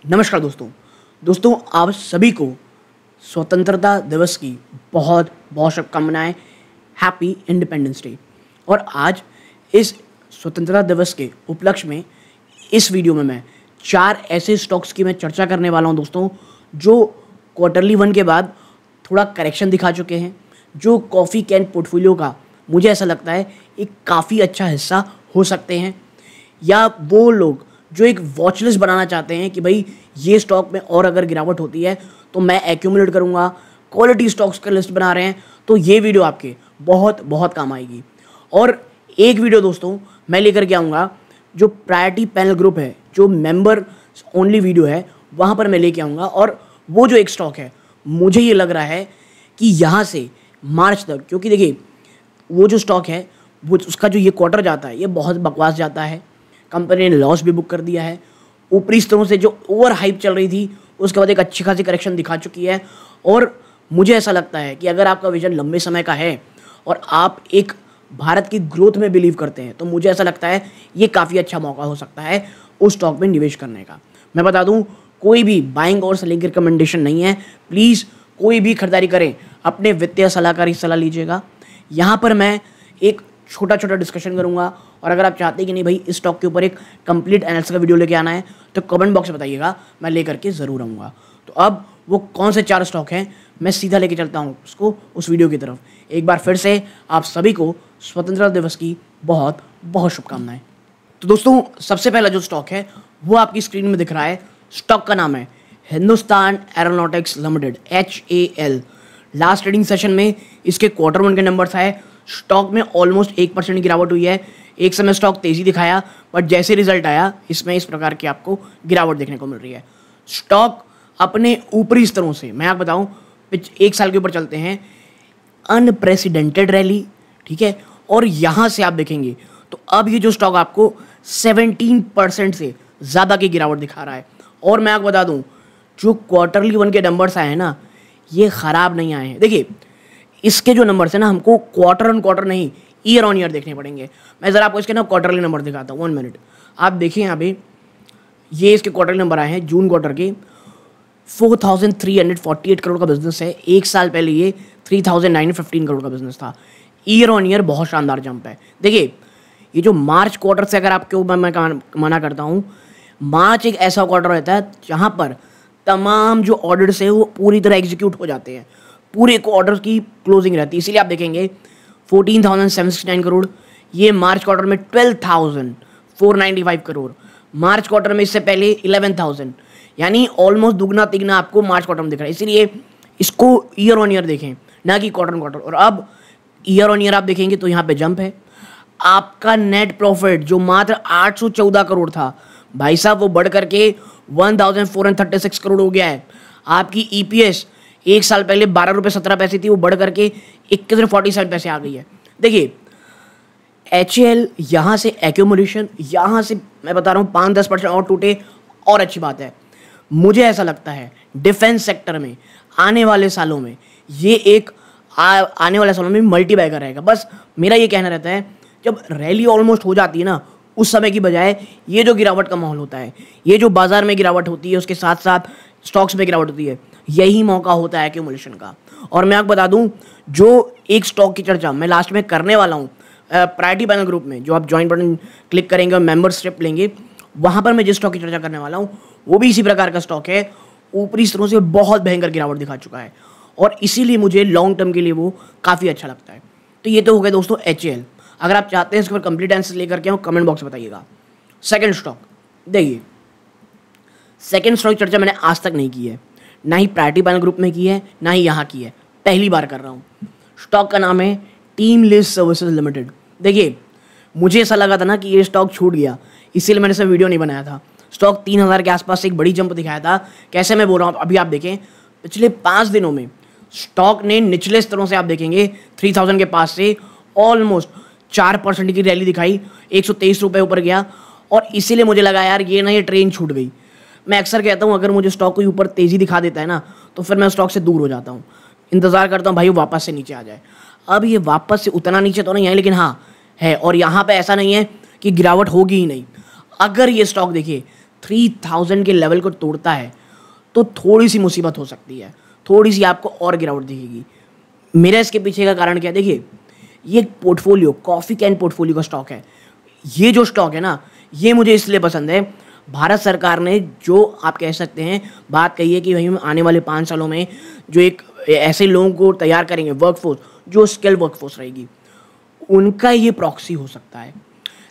नमस्कार दोस्तों आप सभी को स्वतंत्रता दिवस की बहुत बहुत शुभकामनाएं। Happy independence day. और आज इस स्वतंत्रता दिवस के उपलक्ष्य में इस वीडियो में मैं 4 ऐसे स्टॉक्स की मैं चर्चा करने वाला हूं दोस्तों, जो क्वार्टरली वन के बाद थोड़ा करेक्शन दिखा चुके हैं, जो कॉफ़ी कैन पोर्टफोलियो का मुझे ऐसा लगता है एक काफ़ी अच्छा हिस्सा हो सकते हैं, या वो लोग जो एक वॉच लिस्ट बनाना चाहते हैं कि भाई ये स्टॉक में और अगर गिरावट होती है तो मैं एक्यूमुलेट करूंगा, क्वालिटी स्टॉक्स का लिस्ट बना रहे हैं, तो ये वीडियो आपके बहुत बहुत काम आएगी। और एक वीडियो दोस्तों मैं लेकर के आऊँगा जो प्रायोरिटी पैनल ग्रुप है, जो मेंबर ओनली वीडियो है, वहाँ पर मैं लेके आऊँगा। और वो जो एक स्टॉक है मुझे ये लग रहा है कि यहाँ से मार्च तक, क्योंकि देखिए वो जो स्टॉक है वो उसका जो ये क्वार्टर जाता है ये बहुत बकवास जाता है, कंपनी ने लॉस भी बुक कर दिया है, ऊपरी स्तरों से जो ओवर हाइप चल रही थी उसके बाद एक अच्छी खासी करेक्शन दिखा चुकी है। और मुझे ऐसा लगता है कि अगर आपका विजन लंबे समय का है और आप एक भारत की ग्रोथ में बिलीव करते हैं तो मुझे ऐसा लगता है ये काफ़ी अच्छा मौका हो सकता है उस स्टॉक में निवेश करने का। मैं बता दूं, कोई भी बाइंग और सेलिंग की रिकमेंडेशन नहीं है। प्लीज़ कोई भी खरीदारी करें अपने वित्तीय सलाहकार की सलाह लीजिएगा। यहाँ पर मैं एक छोटा डिस्कशन करूंगा, और अगर आप चाहते हैं कि नहीं भाई इस स्टॉक के ऊपर एक कंप्लीट एनालिसिस का वीडियो लेके आना है तो कमेंट बॉक्स में बताइएगा, मैं लेकर के ज़रूर आऊँगा। तो अब वो कौन से 4 स्टॉक हैं मैं सीधा लेके चलता हूँ उसको उस वीडियो की तरफ। एक बार फिर से आप सभी को स्वतंत्रता दिवस की बहुत बहुत शुभकामनाएं। तो दोस्तों सबसे पहला जो स्टॉक है वो आपकी स्क्रीन में दिख रहा है। स्टॉक का नाम है Hindustan aeronautics limited, HAL। Last trading session में इसके क्वार्टर वन के नंबर्स आए, स्टॉक में ऑलमोस्ट 1% गिरावट हुई है। एक समय स्टॉक तेज़ी दिखाया, बट जैसे रिजल्ट आया इसमें इस प्रकार की आपको गिरावट देखने को मिल रही है। स्टॉक अपने ऊपरी स्तरों से, मैं आपको बताऊं, 1 साल के ऊपर चलते हैं, अनप्रेसिडेंटेड रैली, ठीक है। और यहाँ से आप देखेंगे तो अब ये जो स्टॉक आपको 17% से ज़्यादा की गिरावट दिखा रहा है। और मैं आपको बता दूँ, जो क्वार्टरली वन के नंबर्स आए हैं ना, ये ख़राब नहीं आए हैं। देखिए इसके जो नंबर्स हैं ना, हमको क्वार्टर ऑन क्वार्टर नहीं, ईयर ऑन ईयर देखने पड़ेंगे। मैं ज़रा आपको इसके ना क्वार्टरली नंबर दिखाता हूँ, 1 मिनट। आप देखिए यहाँ पे ये इसके क्वार्टरली नंबर आए हैं जून क्वार्टर के। 4348 करोड़ का बिजनेस है। 1 साल पहले ये 3915 करोड़ का बिजनेस था। ईयर ऑन ईयर बहुत शानदार जंप है। देखिए ये जो मार्च क्वार्टर से अगर आपके ऊपर मैं मना करता हूँ, मार्च एक ऐसा क्वार्टर रहता है जहाँ पर तमाम जो ऑर्डर्स है वो पूरी तरह एग्जीक्यूट हो जाते हैं, पूरे को ऑर्डर की क्लोजिंग रहती है। इसीलिए आप देखेंगे 14,769 करोड़, ये मार्च क्वार्टर में 12,495 करोड़, मार्च क्वार्टर में इससे पहले 11,000, यानी ऑलमोस्ट दुगना तिगना आपको मार्च क्वार्टर में दिख रहा है। इसीलिए इसको ईयर ऑन ईयर देखें, ना कि क्वार्टर ऑन क्वार्टर। और अब ईयर ऑन ईयर आप देखेंगे तो यहाँ पे जंप है। आपका नेट प्रॉफिट जो मात्र 814 करोड़ था, भाई साहब वो बढ़ करके 1,436 करोड़ हो गया है। आपकी EPS 1 साल पहले 12 रुपये 17 पैसे थी, वो बढ़ करके 21.47 पैसे आ गई है। देखिए HAL यहाँ से एक्यूमुलेशन, यहाँ से मैं बता रहा हूँ 5-10% और टूटे और अच्छी बात है। मुझे ऐसा लगता है डिफेंस सेक्टर में आने वाले सालों में ये एक आने वाले सालों में मल्टी बैगर रहेगा। बस मेरा ये कहना रहता है, जब रैली ऑलमोस्ट हो जाती है ना, उस समय की बजाय ये जो गिरावट का माहौल होता है, ये जो बाजार में गिरावट होती है, उसके साथ साथ स्टॉक्स में गिरावट होती है, यही मौका होता है एक्यूमुलेशन का। और मैं आपको बता दूं, जो एक स्टॉक की चर्चा मैं लास्ट में करने वाला हूं प्रायोरिटी पैनल ग्रुप में, जो आप ज्वाइन बटन क्लिक करेंगे और मेंबरशिप लेंगे, वहां पर मैं जिस स्टॉक की चर्चा करने वाला हूं वो भी इसी प्रकार का स्टॉक है। ऊपरी स्तरों से बहुत भयंकर गिरावट दिखा चुका है और इसीलिए मुझे लॉन्ग टर्म के लिए वो काफ़ी अच्छा लगता है। तो ये तो हो गया दोस्तों HAL। अगर आप चाहते हैं इसके ऊपर कंप्लीट आंसर लेकर के आओ, कमेंट बॉक्स में बताइएगा। सेकंड स्टॉक देखिए, सेकंड स्टॉक की चर्चा मैंने आज तक नहीं की है, ना ही प्रायोरिटी पैनल ग्रुप में की है, ना ही यहाँ की है, पहली बार कर रहा हूँ। स्टॉक का नाम है टीमलेस सर्विसेज लिमिटेड। देखिए मुझे ऐसा लगा था ना कि ये स्टॉक छूट गया, इसीलिए मैंने इसमें वीडियो नहीं बनाया था। स्टॉक 3,000 के आसपास से एक बड़ी जंप दिखाया था। कैसे मैं बोल रहा हूँ, अभी आप देखें पिछले 5 दिनों में स्टॉक ने निचले स्तरों से आप देखेंगे 3,000 के पास से ऑलमोस्ट 4% की रैली दिखाई, 123 रुपये ऊपर गया। और इसीलिए मुझे लगा यार ये ना ये ट्रेन छूट गई। मैं अक्सर कहता हूँ अगर मुझे स्टॉक कोई ऊपर तेज़ी दिखा देता है ना, तो फिर मैं स्टॉक से दूर हो जाता हूँ, इंतज़ार करता हूँ भाई वो वापस से नीचे आ जाए। अब ये वापस से उतना नीचे तो नहीं है, लेकिन हाँ है। और यहाँ पे ऐसा नहीं है कि गिरावट होगी ही नहीं। अगर ये स्टॉक देखिए 3000 के लेवल को तोड़ता है तो थोड़ी सी मुसीबत हो सकती है, थोड़ी सी आपको और गिरावट दिखेगी। मेरा इसके पीछे का कारण क्या है, देखिए ये एक पोर्टफोलियो, कॉफ़ी कैन पोर्टफोलियो का स्टॉक है। ये जो स्टॉक है ना, ये मुझे इसलिए पसंद है, भारत सरकार ने जो आप कह सकते हैं बात कही है कि भाई हम आने वाले 5 सालों में जो एक ऐसे लोगों को तैयार करेंगे, वर्कफोर्स जो स्किल वर्कफोर्स रहेगी, उनका ये प्रॉक्सी हो सकता है।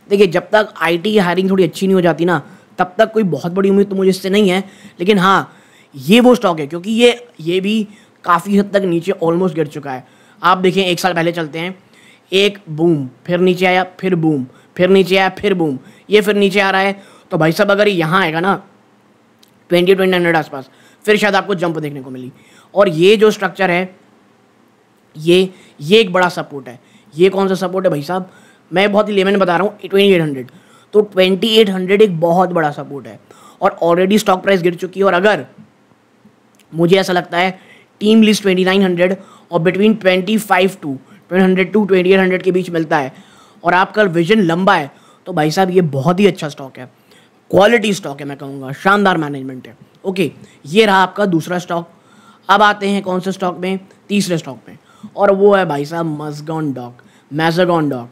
देखिए जब तक आईटी की हायरिंग थोड़ी अच्छी नहीं हो जाती ना, तब तक कोई बहुत बड़ी उम्मीद तो मुझे इससे नहीं है। लेकिन हाँ, ये वो स्टॉक है क्योंकि ये भी काफ़ी हद तक नीचे ऑलमोस्ट गिर चुका है। आप देखें 1 साल पहले चलते हैं, एक बूम, फिर नीचे आया, फिर बूम, फिर नीचे आया, फिर बूम, ये फिर नीचे आ रहा है। तो भाई साहब अगर यहाँ आएगा ना 20-2900 आसपास, फिर शायद आपको जंप देखने को मिली। और ये जो स्ट्रक्चर है ये एक बड़ा सपोर्ट है। ये कौन सा सपोर्ट है भाई साहब, मैं बहुत ही लेमन बता रहा हूँ, 2800। तो 2800 एक बहुत बड़ा सपोर्ट है और ऑलरेडी स्टॉक प्राइस गिर चुकी है। और अगर मुझे ऐसा लगता है टीम लिस्ट 2900 और बिटवीन 25 टू 2800 के बीच मिलता है और आपका विजन लंबा है, तो भाई साहब ये बहुत ही अच्छा स्टॉक है, क्वालिटी स्टॉक है, मैं कहूँगा शानदार मैनेजमेंट है। ओके, ये रहा आपका दूसरा स्टॉक। अब आते हैं कौन से स्टॉक में, तीसरे स्टॉक में, और वो है भाई साहब मैज़ागॉन डॉक।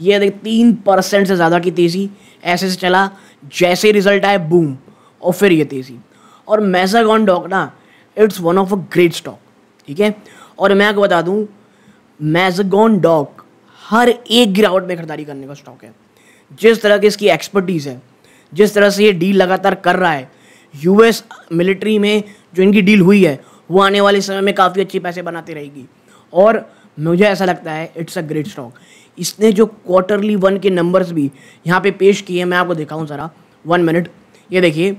ये देख 3% से ज़्यादा की तेज़ी, ऐसे से चला, जैसे रिजल्ट आए बूम, और फिर ये तेज़ी। और मैज़ागॉन डॉक ना, it's one of a great stock, ठीक है। और मैं आपको बता दूं, मैज़ागॉन डॉक हर एक गिरावट में खरीदारी करने का स्टॉक है। जिस तरह की इसकी एक्सपर्टीज़ है, जिस तरह से ये डील लगातार कर रहा है, यूएस मिलिट्री में जो इनकी डील हुई है वो आने वाले समय में काफ़ी अच्छे पैसे बनाती रहेगी। और मुझे ऐसा लगता है इट्स अ ग्रेट स्टॉक। इसने जो क्वार्टरली 1 के नंबर्स भी यहाँ पे पेश किए, मैं आपको दिखाऊं ज़रा 1 मिनट। ये देखिए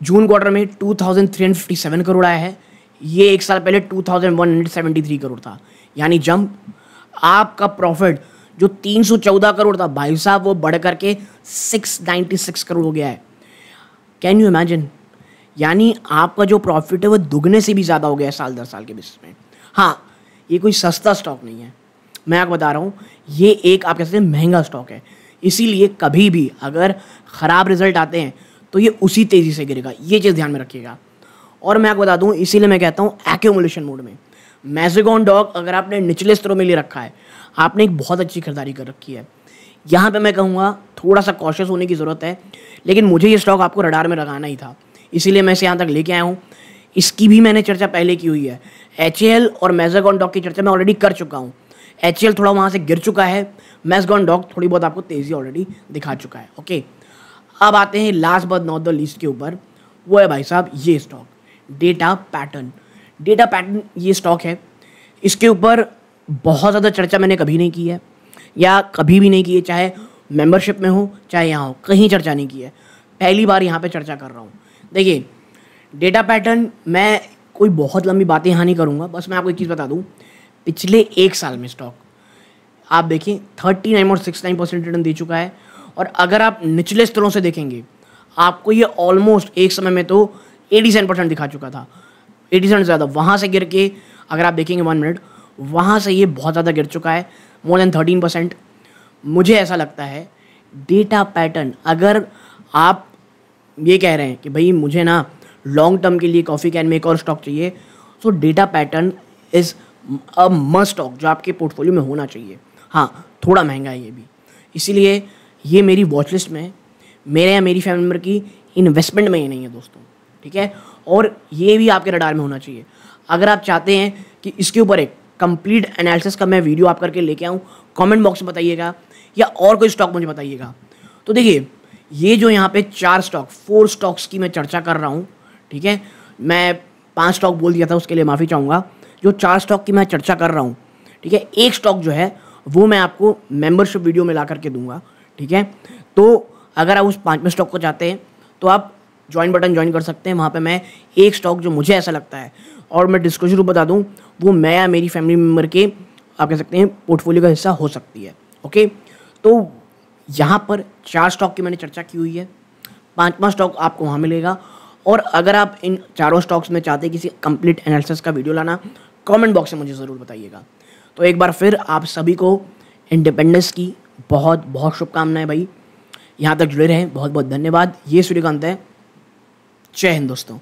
जून क्वार्टर में 2357 करोड़ आया है, ये 1 साल पहले 2173 करोड़ था, यानी जंप। आपका प्रॉफिट जो 314 करोड़ था भाई साहब, वो बढ़ करके 696 करोड़ हो गया है। कैन यू इमेजिन, यानी आपका जो प्रॉफिट है वो दुगने से भी ज़्यादा हो गया है साल 10 साल के बेसिस में। हाँ, ये कोई सस्ता स्टॉक नहीं है, मैं आपको बता रहा हूँ, ये एक आप कह सकते हैं महंगा स्टॉक है। इसीलिए कभी भी अगर ख़राब रिजल्ट आते हैं तो ये उसी तेज़ी से गिरेगा, ये चीज़ ध्यान में रखिएगा। और मैं आपको बता दूँ, इसीलिए मैं कहता हूँ एक्यूमुलेशन मोड में मैज़ागॉन डॉक अगर आपने निचले स्तरों में ले रखा है, आपने एक बहुत अच्छी खरीदारी कर रखी है। यहाँ पे मैं कहूँगा थोड़ा सा कॉशियस होने की ज़रूरत है, लेकिन मुझे ये स्टॉक आपको रडार में लगाना ही था, इसीलिए मैं इसे यहाँ तक लेके आया हूँ। इसकी भी मैंने चर्चा पहले की हुई है, HAL और मैज़ागॉन डॉक की चर्चा मैं ऑलरेडी कर चुका हूँ। HAL थोड़ा वहाँ से गिर चुका है, मैज़ागॉन डॉक थोड़ी बहुत आपको तेज़ी ऑलरेडी दिखा चुका है। ओके, अब आते हैं last but not the least के ऊपर, वो है भाई साहब ये स्टॉक डेटा पैटर्न। ये स्टॉक है, इसके ऊपर बहुत ज़्यादा चर्चा मैंने कभी नहीं की है, या कभी भी नहीं की है, चाहे मेंबरशिप में हो चाहे यहाँ हो, कहीं चर्चा नहीं की है, पहली बार यहाँ पे चर्चा कर रहा हूँ। देखिए डेटा पैटर्न, मैं कोई बहुत लंबी बातें यहाँ नहीं करूँगा, बस मैं आपको एक चीज़ बता दूँ, पिछले 1 साल में स्टॉक आप देखें 39 और 69% रिटर्न दे चुका है। और अगर आप निचले स्तरों से देखेंगे, आपको ये ऑलमोस्ट एक समय में तो 87% दिखा चुका था, 87 ज़्यादा, वहाँ से गिर के अगर आप देखेंगे 1 मिनट, वहाँ से ये बहुत ज़्यादा गिर चुका है, मोर देन 13%। मुझे ऐसा लगता है डेटा पैटर्न, अगर आप ये कह रहे हैं कि भाई मुझे ना लॉन्ग टर्म के लिए कॉफ़ी कैन में एक और स्टॉक चाहिए, सो data pattern is a must stock जो आपके पोर्टफोलियो में होना चाहिए। हाँ, थोड़ा महंगा है ये भी, इसीलिए ये मेरी वॉच लिस्ट में, मेरे या मेरी फैमिली मेम्बर की इन्वेस्टमेंट में ये नहीं है दोस्तों, ठीक है। और ये भी आपके रडार में होना चाहिए। अगर आप चाहते हैं कि इसके ऊपर एक कंप्लीट एनालिसिस का मैं वीडियो आप करके लेके आऊँ, कमेंट बॉक्स में बताइएगा, या और कोई स्टॉक मुझे बताइएगा। तो देखिए ये जो यहाँ पे 4 स्टॉक्स की मैं चर्चा कर रहा हूँ, ठीक है, मैं 5 स्टॉक बोल दिया था, उसके लिए माफ़ी चाहूँगा। जो 4 स्टॉक की मैं चर्चा कर रहा हूँ, ठीक है, एक स्टॉक जो है वो मैं आपको मेंबरशिप वीडियो में ला करके दूंगा, ठीक है। तो अगर आप उस 5वें स्टॉक को चाहते हैं तो आप ज्वाइन बटन ज्वाइन कर सकते हैं, वहाँ पे मैं एक स्टॉक जो मुझे ऐसा लगता है, और मैं डिस्क्लोजर बता दूँ, वो मैं या मेरी फैमिली मेम्बर के आप कह सकते हैं पोर्टफोलियो का हिस्सा हो सकती है। ओके, तो यहाँ पर 4 स्टॉक की मैंने चर्चा की हुई है, 5वां स्टॉक आपको वहाँ मिलेगा। और अगर आप इन 4 स्टॉक्स में चाहते हैं किसी कंप्लीट एनालिसिस का वीडियो लाना, कमेंट बॉक्स में मुझे ज़रूर बताइएगा। तो एक बार फिर आप सभी को इंडिपेंडेंस की बहुत बहुत शुभकामनाएं भाई। यहाँ तक जुड़े रहें। बहुत बहुत धन्यवाद। ये सूर्यकांत है। जय हिंद दोस्तों।